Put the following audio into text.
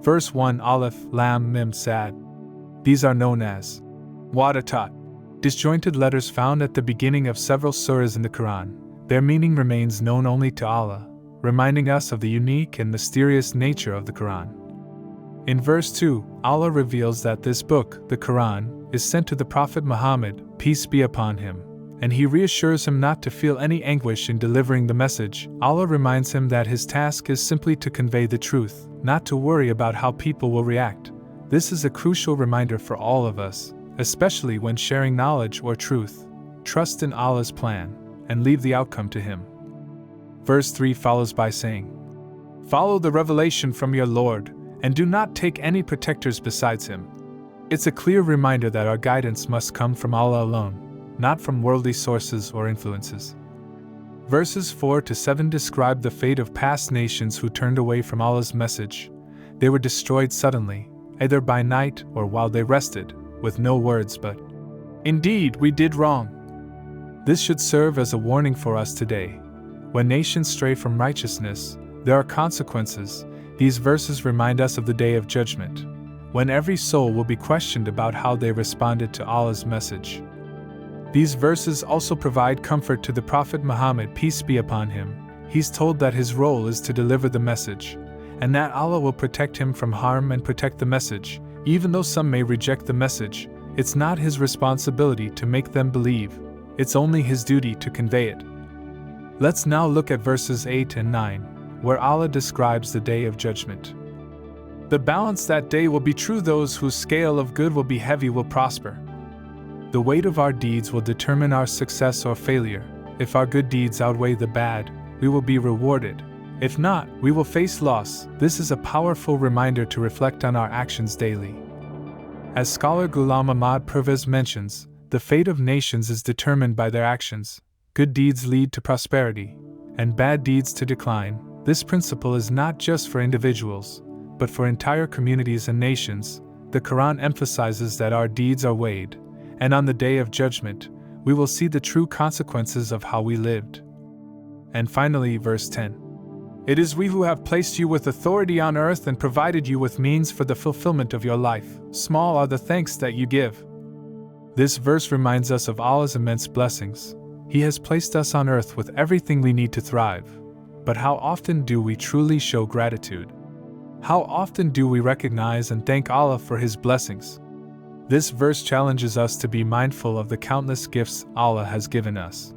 Verse 1 Aleph, Lam, Mim, Sad. These are known as Wadatat, disjointed letters found at the beginning of several surahs in the Quran. Their meaning remains known only to Allah, reminding us of the unique and mysterious nature of the Quran. In verse 2, Allah reveals that this book, the Quran, is sent to the Prophet Muhammad, peace be upon him, and he reassures him not to feel any anguish in delivering the message. Allah reminds him that his task is simply to convey the truth, not to worry about how people will react. This is a crucial reminder for all of us, especially when sharing knowledge or truth. Trust in Allah's plan, and leave the outcome to Him. Verse 3 follows by saying, Follow the revelation from your Lord, and do not take any protectors besides Him. It's a clear reminder that our guidance must come from Allah alone, not from worldly sources or influences. Verses 4 to 7 describe the fate of past nations who turned away from Allah's message. They were destroyed suddenly, either by night or while they rested, with no words but, Indeed, we did wrong. This should serve as a warning for us today. When nations stray from righteousness, there are consequences. These verses remind us of the day of judgment, when every soul will be questioned about how they responded to Allah's message. These verses also provide comfort to the Prophet Muhammad, peace be upon him. He's told that his role is to deliver the message, and that Allah will protect him from harm and protect the message. Even though some may reject the message, it's not his responsibility to make them believe. It's only his duty to convey it. Let's now look at verses 8 and 9, where Allah describes the day of judgment. The balance that day will be true. Those whose scale of good will be heavy will prosper. The weight of our deeds will determine our success or failure. If our good deeds outweigh the bad, we will be rewarded. If not, we will face loss. This is a powerful reminder to reflect on our actions daily. As scholar Ghulam Ahmad Pervez mentions, the fate of nations is determined by their actions. Good deeds lead to prosperity, and bad deeds to decline. This principle is not just for individuals, but for entire communities and nations. The Quran emphasizes that our deeds are weighed, and on the day of judgment, we will see the true consequences of how we lived. And finally, verse 10. It is we who have placed you with authority on earth and provided you with means for the fulfillment of your life. Small are the thanks that you give. This verse reminds us of Allah's immense blessings. He has placed us on earth with everything we need to thrive. But how often do we truly show gratitude? How often do we recognize and thank Allah for His blessings? This verse challenges us to be mindful of the countless gifts Allah has given us.